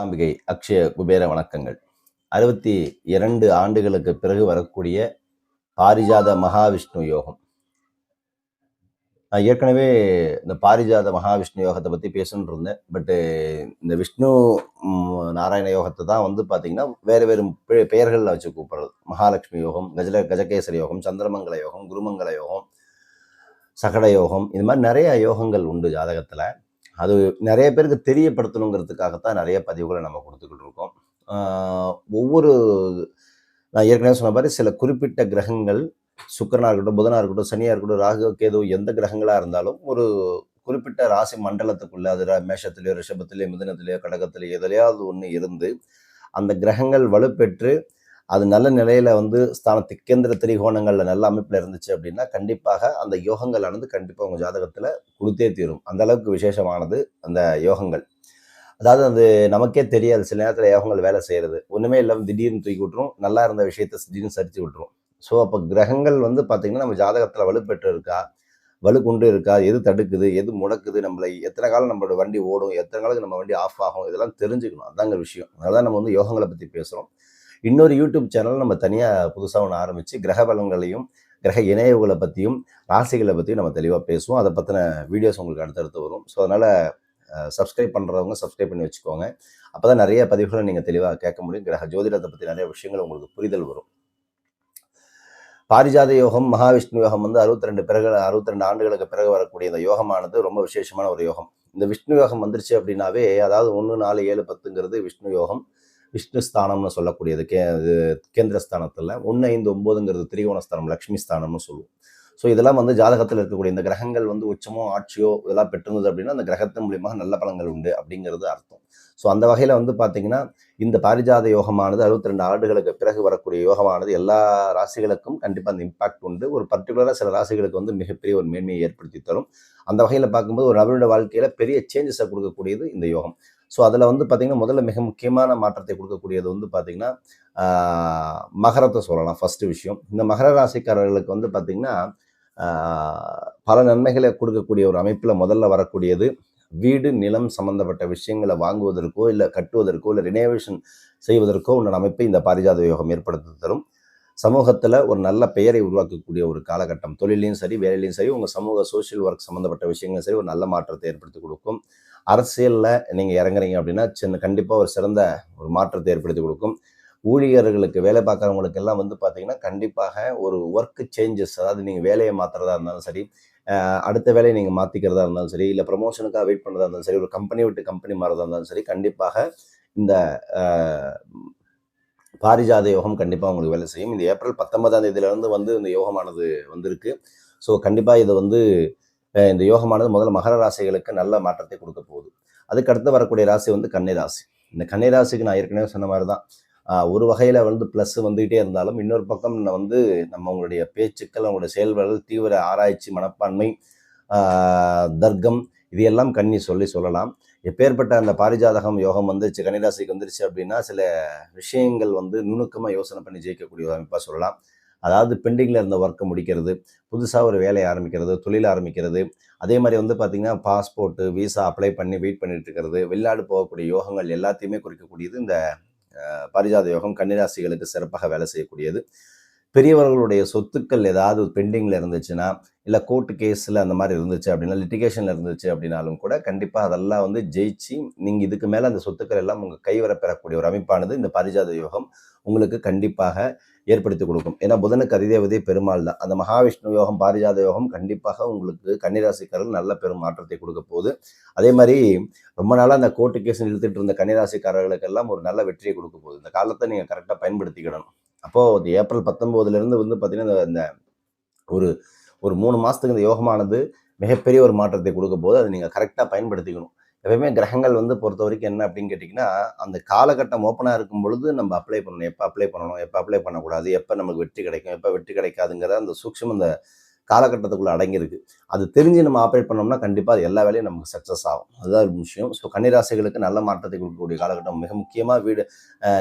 அம்பிகை அக்ஷய குபேர வணக்கங்கள். 62 ஆண்டுகளுக்கு பிறகு வரக்கூடிய பாரிஜாத மகாவிஷ்ணு யோகம். நான் ஏற்கனவே இந்த பாரிஜாத மகாவிஷ்ணு யோகத்தை பற்றி பேசணுன்னு இருந்தேன். பட்டு இந்த விஷ்ணு நாராயண யோகத்தை தான் வந்து பார்த்தீங்கன்னா வேறு வேறு பெயர்களில் வச்சு கூப்பிடுறது. மகாலட்சுமி யோகம், கஜகேசரி யோகம், சந்திரமங்கல யோகம், குருமங்கல யோகம், சகட யோகம், இது மாதிரி நிறைய யோகங்கள் உண்டு ஜாதகத்தில். அது நிறைய பேருக்கு தெரியப்படுத்தணுங்கிறதுக்காகத்தான் நிறைய பதிவுகளை நம்ம கொடுத்துக்கிட்டு இருக்கோம். ஒவ்வொரு நான் ஏற்கனவே சொன்ன மாதிரி சில குறிப்பிட்ட கிரகங்கள், சுக்கிரனா இருக்கட்டும், புதனா இருக்கட்டும், சனியா இருக்கட்டும், ராகு கேது, எந்த கிரகங்களா இருந்தாலும் ஒரு குறிப்பிட்ட ராசி மண்டலத்துக்குள்ள, அது மேஷத்திலேயோ, ரிஷபத்திலேயோ, மிதுனத்திலேயோ, கடகத்திலேயோ எதுலையாவது ஒன்று இருந்து அந்த கிரகங்கள் வலுப்பெற்று அது நல்ல நிலையில வந்து ஸ்தானத்துக்கு கேந்திர திரிகோணங்கள்ல நல்ல அமைப்புல இருந்துச்சு அப்படின்னா கண்டிப்பாக அந்த யோகங்களானது கண்டிப்பாக உங்க ஜாதகத்துல கொடுத்தே தீரும். அந்த அளவுக்கு விசேஷமானது அந்த யோகங்கள். அதாவது அது நமக்கே தெரியாது, சில நேரத்தில் யோகங்கள் வேலை செய்யறது ஒண்ணுமே இல்லாமல் திடீர்னு தூக்கி விட்டுரும், நல்லா இருந்த விஷயத்த திடீர்னு சரிச்சு விட்டுரும். ஸோ அப்போ கிரகங்கள் வந்து பார்த்தீங்கன்னா நம்ம ஜாதகத்தில் வலுப்பெற்று இருக்கா, வலுக்குண்டு இருக்கா, எது தடுக்குது, எது முடக்குது, நம்மளை எத்தனை காலம் நம்மளோட வண்டி ஓடும், எத்தனை காலத்துக்கு நம்ம வண்டி ஆஃப் ஆகும், இதெல்லாம் தெரிஞ்சுக்கணும். அதாங்க விஷயம். அதனால நம்ம வந்து யோகங்களை பற்றி பேசுகிறோம். இன்னொரு யூடியூப் சேனல் நம்ம தனியாக புதுசாக ஒன்று ஆரம்பித்து கிரக பலன்களையும் கிரக இணைவுகளை பற்றியும் ராசிகளை பற்றியும் நம்ம தெளிவாக பேசுவோம். அதை பற்றின வீடியோஸ் உங்களுக்கு அடுத்தடுத்து வரும். ஸோ அதனால் சப்ஸ்கிரைப் பண்ணுறவங்க சப்ஸ்கிரைப் பண்ணி வச்சுக்கோங்க. அப்போ தான் நிறைய பதிவுகளை நீங்கள் தெளிவாக கேட்க முடியும். கிரக ஜோதிடத்தை பற்றி நிறைய விஷயங்கள் உங்களுக்கு புரிதல் வரும். பாரிஜாத யோகம், மகாவிஷ்ணு யோகம் வந்து 62 ஆண்டுகளுக்கு பிறகு வரக்கூடிய இந்த யோகமானது ரொம்ப விசேஷமான ஒரு யோகம். இந்த விஷ்ணு யோகம் வந்துருச்சு அப்படின்னாவே, அதாவது 1, 4, 7, 10ங்கிறது விஷ்ணு யோகம், விஷ்ணு ஸ்தானம்னு சொல்லக்கூடியது. கேந்திர ஸ்தானத்தில் 1, 5, 9ங்கிறது திரிகோணஸ்தானம், லக்ஷ்மி ஸ்தானம்னு சொல்லுவோம். ஸோ இதெல்லாம் வந்து ஜாதகத்தில் இருக்கக்கூடிய இந்த கிரகங்கள் வந்து உச்சமோ ஆட்சியோ இதெல்லாம் பெற்றிருந்தது அப்படின்னா அந்த கிரகத்தின் மூலியமாக நல்ல பலன்கள் உண்டு அப்படிங்கிறது அர்த்தம். ஸோ அந்த வகையில் வந்து பார்த்தீங்கன்னா இந்த பாரிஜாத யோகமானது 62 ஆண்டுகளுக்கு பிறகு வரக்கூடிய யோகமானது எல்லா ராசிகளுக்கும் கண்டிப்பாக அந்த இம்பாக்ட் உண்டு. ஒரு பர்டிகுலராக சில ராசிகளுக்கு வந்து மிகப்பெரிய ஒரு மேன்மையை ஏற்படுத்தி தரும். அந்த வகையில் பார்க்கும்போது ஒரு நபருடைய வாழ்க்கையில் பெரிய சேஞ்சஸை கொடுக்கக்கூடியது இந்த யோகம். ஸோ அதில் வந்து பார்த்தீங்கன்னா முதல்ல மிக முக்கியமான மாற்றத்தை கொடுக்கக்கூடியது வந்து பார்த்தீங்கன்னா மகரத்தை சொல்லலாம். ஃபர்ஸ்ட் விஷயம், இந்த மகர ராசிக்காரர்களுக்கு வந்து பார்த்தீங்கன்னா பல நன்மைகளை கொடுக்கக்கூடிய ஒரு அமைப்பில் முதல்ல வரக்கூடியது வீடு நிலம் சம்பந்தப்பட்ட விஷயங்களை வாங்குவதற்கோ இல்லை கட்டுவதற்கோ இல்லை ரினோவேஷன் செய்வதற்கோ உள்ள அமைப்பை இந்த பாரிஜாத யோகம் ஏற்படுத்தி தரும். சமூகத்தில் ஒரு நல்ல பெயரை உருவாக்கக்கூடிய ஒரு காலகட்டம். தொழிலையும் சரி, வேலையிலையும் சரி, உங்கள் சமூக சோஷியல் ஒர்க் சம்மந்தப்பட்ட விஷயங்களும் சரி ஒரு நல்ல மாற்றத்தை ஏற்படுத்தி கொடுக்கும். அரசியலில் நீங்கள் இறங்குறீங்க அப்படின்னா கண்டிப்பாக ஒரு சிறந்த ஒரு மாற்றத்தை ஏற்படுத்தி கொடுக்கும். ஊழியர்களுக்கு வேலை பார்க்குறவங்களுக்கு எல்லாம் வந்து பார்த்தீங்கன்னா கண்டிப்பாக ஒரு ஒர்க் சேஞ்சஸ், அதாவது நீங்கள் வேலையை மாற்றுறதா இருந்தாலும் சரி, அடுத்த வேலையை நீங்கள் மாற்றிக்கிறதா இருந்தாலும் சரி, இல்லை ப்ரமோஷனுக்காக வெயிட் பண்ணுறதா இருந்தாலும் சரி, ஒரு கம்பெனி விட்டு கம்பெனி மாறதா இருந்தாலும் சரி, கண்டிப்பாக இந்த பாரிஜாத யோகம் கண்டிப்பாக உங்களுக்கு வேலை செய்யும். இந்த ஏப்ரல் 19ஆம் தேதியிலேருந்து வந்து இந்த யோகமானது வந்திருக்கு. ஸோ கண்டிப்பாக இது வந்து இந்த யோகமானது முதல்ல மகர ராசிகளுக்கு நல்ல மாற்றத்தை கொடுக்க போகுது. அதுக்கு அடுத்து வரக்கூடிய ராசி வந்து கன்னிராசி. இந்த கன்னிராசிக்கு நான் ஏற்கனவே சொன்ன மாதிரி தான் ஒரு வகையில் வந்து ப்ளஸ் வந்துகிட்டே இருந்தாலும் இன்னொரு பக்கம் வந்து நம்ம உங்களுடைய பேச்சுக்கள், அவங்களுடைய செயல்பாடுகள், தீவிர ஆராய்ச்சி மனப்பான்மை, தர்க்கம், இது எல்லாம் கன்னி சொல்லலாம். எப்பேற்பட்ட அந்த பாரிஜாதகம் யோகம் வந்துருச்சு கன்னிராசிக்கு வந்துருச்சு அப்படின்னா சில விஷயங்கள் வந்து நுணுக்கமாக யோசனை பண்ணி ஜெயிக்கக்கூடிய ஒரு அமைப்பாக சொல்லலாம். அதாவது பெண்டிங்கில் இருந்த ஒர்க்கை முடிக்கிறது, புதுசாக ஒரு வேலையை ஆரம்பிக்கிறது, தொழில் ஆரம்பிக்கிறது, அதே மாதிரி வந்து பார்த்திங்கன்னா பாஸ்போர்ட்டு விசா அப்ளை பண்ணி வெயிட் பண்ணிட்டு இருக்கிறது, வெளிநாடு போகக்கூடிய யோகங்கள் எல்லாத்தையுமே குறிக்கக்கூடியது இந்த பாரிஜாத யோகம். கன்னிராசிகளுக்கு சிறப்பாக வேலை செய்யக்கூடியது. பெரியவர்களுடைய சொத்துக்கள் ஏதாவது பெண்டிங்கில் இருந்துச்சுன்னா, இல்லை கோர்ட்டு கேஸில் அந்த மாதிரி இருந்துச்சு அப்படின்னா, லிட்டிகேஷனில் இருந்துச்சு அப்படின்னாலும் கூட கண்டிப்பாக அதெல்லாம் வந்து ஜெயிச்சு நீங்கள் இதுக்கு மேலே அந்த சொத்துக்கள் எல்லாம் உங்கள் கைவர பெறக்கூடிய ஒரு அமைப்பானது இந்த பாரிஜாத யோகம் உங்களுக்கு கண்டிப்பாக ஏற்படுத்தி கொடுக்கும். ஏன்னா புதனுக்கு அதிதேவதை பெருமாள் தான். அந்த மகாவிஷ்ணு யோகம், பாரிஜாத யோகம் கண்டிப்பாக உங்களுக்கு கன்னிராசிக்காரர்கள் நல்ல பெரும் மாற்றத்தை கொடுக்க போகுது. அதே மாதிரி ரொம்ப நாளாக அந்த கோர்ட்டு கேஸ் இழுத்துட்டு இருந்த கன்னிராசிக்காரர்களுக்கெல்லாம் ஒரு நல்ல வெற்றியை கொடுக்க போகுது. இந்த காலத்தை நீங்கள் கரெக்டாக பயன்படுத்திக்கிடணும். அப்போது ஏப்ரல் 19 வந்து பார்த்தீங்கன்னா இந்த ஒரு ஒரு 3 மாதத்துக்கு இந்த யோகமானது மிகப்பெரிய ஒரு மாற்றத்தை கொடுக்க போது அதை நீங்கள் கரெக்டாக பயன்படுத்திக்கணும். எப்பவுமே கிரகங்கள் வந்து பொறுத்த வரைக்கும் என்ன அப்படின்னு கேட்டிங்கன்னா, அந்த காலகட்டம் ஓப்பனாக இருக்கும் பொழுது நம்ம அப்ளை பண்ணணும், எப்போ அப்ளை பண்ணணும், எப்போ அப்ளை பண்ணக்கூடாது, எப்போ நமக்கு வெற்றி கிடைக்கும், எப்போ வெற்றி கிடைக்காதுங்கிற அந்த சூக்ஷ்மம் இந்த காலகட்டத்துக்குள்ளே அடங்கியிருக்கு. அது தெரிஞ்சு நம்ம ஆப்ரேட் பண்ணோம்னா கண்டிப்பாக அது எல்லா வேலையும் நமக்கு சக்ஸஸ் ஆகும். அதுதான் ஒரு விஷயம். ஸோ கன்னிராசிகளுக்கு நல்ல மாற்றத்தை கொடுக்கக்கூடிய காலகட்டம். மிக முக்கியமாக வீடு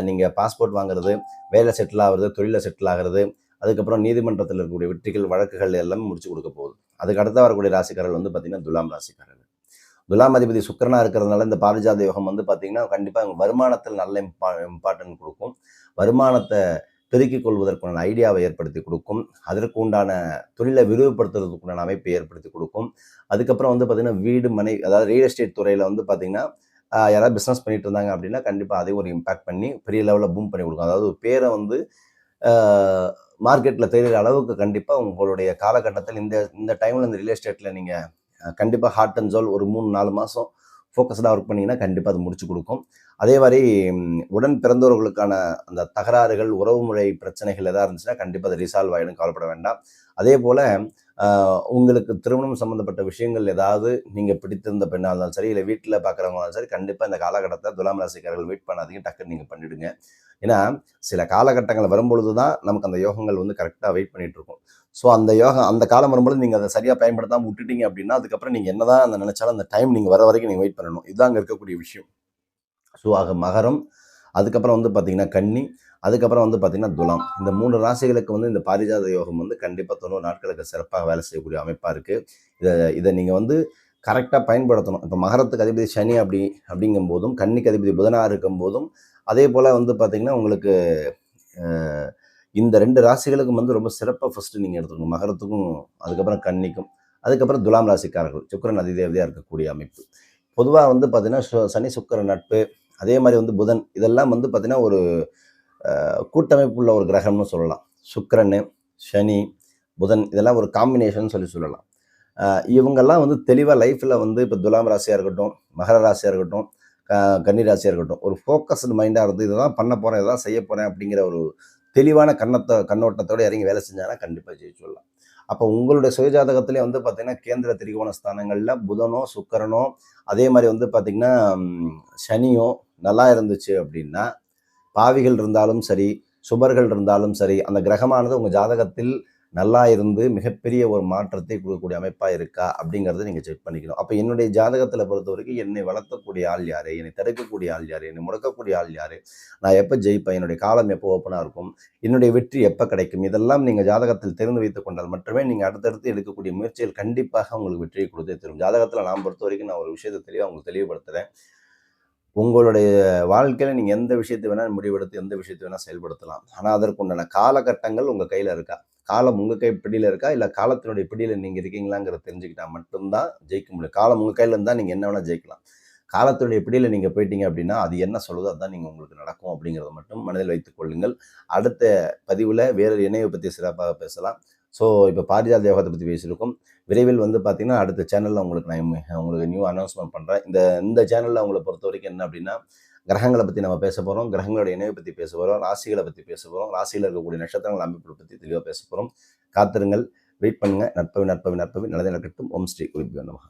நீங்கள் பாஸ்போர்ட் வாங்குறது, வேலை செட்டில் ஆகிறது, தொழிலில் செட்டில் ஆகிறது, அதுக்கப்புறம் நீதிமன்றத்தில் இருக்கக்கூடிய வெற்றிகள் வழக்குகள் எல்லாமே முடிச்சு கொடுக்க போகுது. அதுக்கு அடுத்த வரக்கூடிய ராசிக்காரர்கள் வந்து பார்த்திங்கன்னா துலாம் ராசிக்காரர்கள். துலாம் அதிபதி சுக்கிரனா இருக்கிறதுனால இந்த பாரிஜாத யோகம் வந்து பார்த்தீங்கன்னா கண்டிப்பாக வருமானத்தில் நல்ல இம்பார்ட்டன்ட் கொடுக்கும். வருமானத்தை பெருக்கிக் கொள்வதற்கான ஐடியாவை ஏற்படுத்தி கொடுக்கும். அதற்கு உண்டான தொழிலை விரிவுபடுத்துறதுக்குண்டான அமைப்பை ஏற்படுத்தி கொடுக்கும். அதுக்கப்புறம் வந்து பார்த்தீங்கன்னா வீடு மனை, அதாவது ரியல் எஸ்டேட் துறையில் வந்து பார்த்தீங்கன்னா யாராவது பிஸ்னஸ் பண்ணிட்டு இருந்தாங்க அப்படின்னா கண்டிப்பாக அதை ஒரு இம்பாக்ட் பண்ணி பெரிய லெவலில் பூம் பண்ணி கொடுக்கும். அதாவது பேரை வந்து மார்க்கெட்டில் தெரிகிற அளவுக்கு கண்டிப்பாக உங்களுடைய காலகட்டத்தில் இந்த இந்த டைமில் இந்த ரியல் எஸ்டேட்டில் நீங்கள் கண்டிப்பாக ஹார்ட் அண்ட் சோல் ஒரு 3-4 மாதம் ஃபோக்கஸ்டாக ஒர்க் பண்ணிங்கன்னா கண்டிப்பாக அது முடிச்சு கொடுக்கும். அதே மாதிரி உடன் பிறந்தவர்களுக்கான அந்த தகராறுகள், உறவுமுறை பிரச்சனைகள் எதாவது இருந்துச்சுன்னா கண்டிப்பாக அது ரிசால்வ் ஆகிடும், கவலைப்பட வேண்டாம். அதே போல் உங்களுக்கு திருமணம் சம்மந்தப்பட்ட விஷயங்கள் ஏதாவது நீங்கள் பிடித்திருந்த பெண்ணாக இருந்தாலும் சரி, இல்லை வீட்டில் பார்க்குறவங்க இருந்தாலும் சரி, கண்டிப்பாக இந்த காலகட்டத்தில் துலாம் ராசிக்காரர்கள் வெயிட் பண்ணாதீங்க, டக்குன்னு நீங்கள் பண்ணிவிடுங்க. ஏன்னா சில காலகட்டங்கள் வரும்பொழுது தான் நமக்கு அந்த யோகங்கள் வந்து கரெக்டாக வெயிட் பண்ணிட்டு இருக்கும். ஸோ அந்த யோகம் அந்த காலம் வரும்போது நீங்கள் அதை சரியாக பயன்படுத்தாமல் விட்டுட்டீங்க அப்படின்னா அதுக்கப்புறம் நீங்கள் என்ன தான் அந்த நினச்சாலும் அந்த டைம் நீங்கள் வர வரைக்கும் நீங்கள் வெயிட் பண்ணணும். இதுதான் அங்கே இருக்கக்கூடிய விஷயம். ஸோ மகரம், அதுக்கப்புறம் வந்து பார்த்தீங்கன்னா கன்னி, அதுக்கப்புறம் வந்து பார்த்தீங்கன்னா துலாம். இந்த 3 ராசிகளுக்கு வந்து இந்த பாரிஜாத யோகம் வந்து கண்டிப்பாக 90 நாட்களுக்கு சிறப்பாக வேலை செய்யக்கூடிய அமைப்பாக இருக்குது. இதை நீங்கள் வந்து கரெக்டாக பயன்படுத்தணும். இப்போ மகரத்துக்கு அதிபதி சனி அப்படிங்கும் போதும், கன்னிக்கு அதிபதி புதனாக இருக்கும் போதும், அதே போல் வந்து பார்த்தீங்கன்னா உங்களுக்கு இந்த 2 ராசிகளுக்கும் வந்து ரொம்ப சிறப்பாக ஃபஸ்ட்டு நீங்கள் எடுத்துக்கணும். மகரத்துக்கும், அதுக்கப்புறம் கன்னிக்கும், அதுக்கப்புறம் துலாம் ராசிக்காரர்கள் சுக்கிரன் அதிதேவதையாக இருக்கக்கூடிய அமைப்பு. பொதுவாக வந்து பார்த்தீங்கன்னா சனி சுக்கிரன் நட்பு, அதே மாதிரி வந்து புதன், இதெல்லாம் வந்து பார்த்தீங்கன்னா ஒரு கூட்டமைப்புள்ள ஒரு கிரகம்னு சொல்லலாம். சுக்கிரன், சனி, புதன் இதெல்லாம் ஒரு காம்பினேஷன் சொல்லலாம். இவங்கெல்லாம் வந்து தெளிவாக லைஃப்பில் வந்து இப்போ துலாம் ராசியாக இருக்கட்டும், மகர ராசியாக இருக்கட்டும், கன்னி ராசியாக இருக்கட்டும், ஒரு ஃபோக்கஸ்டு மைண்டாக இருந்து இதை தான் பண்ண போகிறேன், இதை தான் செய்ய போகிறேன் அப்படிங்கிற ஒரு தெளிவான கண்ணோட்டத்தோடு இறங்கி வேலை செஞ்சாங்கன்னா கண்டிப்பாக ஜெயிச்சுடலாம். அப்போ உங்களுடைய சுயஜாதகத்திலே வந்து பார்த்தீங்கன்னா கேந்திர திரிகோண ஸ்தானங்களில் புதனோ சுக்கிரனோ அதே மாதிரி வந்து பார்த்தீங்கன்னா சனியோ நல்லா இருந்துச்சு அப்படின்னா, பாவிகள் இருந்தாலும் சரி, சுபர்கள் இருந்தாலும் சரி, அந்த கிரகமானது உங்கள் ஜாதகத்தில் நல்லா இருந்து மிகப்பெரிய ஒரு மாற்றத்தை கொடுக்கக்கூடிய அமைப்பாக இருக்கா அப்படிங்கிறத நீங்கள் செக் பண்ணிக்கணும். அப்போ என்னுடைய ஜாதகத்தில் பொறுத்த வரைக்கும் என்னை வளர்த்தக்கூடிய ஆள் யார், என்னை தடுக்கக்கூடிய ஆள் யார், என்னை முடக்கக்கூடிய ஆள் யார், நான் எப்போ ஜெயிப்பேன், என்னுடைய காலம் எப்போ ஓப்பனாக இருக்கும், என்னுடைய வெற்றி எப்போ கிடைக்கும், இதெல்லாம் நீங்கள் ஜாதகத்தில் தெரிந்து வைத்துக் கொண்டால் மட்டுமே நீங்கள் அடுத்தடுத்து எடுக்கக்கூடிய முயற்சிகள் கண்டிப்பாக உங்களுக்கு வெற்றியை கொடுத்தே தரும். ஜாதகத்தில் நான் பொறுத்த வரைக்கும் நான் ஒரு விஷயத்தை தெளிவாக உங்களுக்கு தெளிவுபடுத்துகிறேன். உங்களுடைய வாழ்க்கையில் நீங்கள் எந்த விஷயத்தை வேணால் முடிவெடுத்து எந்த விஷயத்தை வேணால் செயல்படுத்தலாம். ஆனால் அதற்குண்டான காலகட்டங்கள் உங்கள் கையில் இருக்கா, காலம் உங்கள் கை பிடியில் இருக்கா, இல்லை காலத்தினுடைய பிடியில் நீங்கள் இருக்கீங்களாங்கிறத தெரிஞ்சுக்கிட்டா மட்டும்தான் ஜெயிக்க முடியும். காலம் உங்கள் கையில் இருந்தால் நீங்கள் என்ன வேணால் ஜெயிக்கலாம். காலத்துடைய பிடியில் நீங்கள் போயிட்டீங்க அப்படின்னா அது என்ன சொல்லுதோ அதுதான் நீங்கள் உங்களுக்கு நடக்கும் அப்படிங்கிறத மட்டும் மனதில் வைத்துக் கொள்ளுங்கள். அடுத்த பதிவில் வேறு இணைவை பற்றி சிறப்பாக பேசலாம். ஸோ இப்போ பாரிஜாத யோகத்தை பற்றி பேசியிருக்கோம். விரைவில் வந்து பார்த்தீங்கன்னா அடுத்த சேனலில் உங்களுக்கு நியூ அனௌன்ஸ்மெண்ட் பண்ணுறேன். இந்த சேனலில் உங்களை பொறுத்த வரைக்கும் என்ன அப்படின்னா, கிரகங்களை பற்றி நம்ம பேச போகிறோம், கிரகங்களோட இணைவை பற்றி பேச போகிறோம், ராசிகளை பற்றி பேச போகிறோம், ராசியில் இருக்கக்கூடிய நட்சத்திரங்கள் அமைப்புகளை பற்றி தெளிவாக பேச போகிறோம். காத்திருங்கள், வெயிட் பண்ணுங்கள். நற்பவி நல்லதே நடக்கட்டும். ஓம் ஸ்ரீ குருபியோ நமஹ.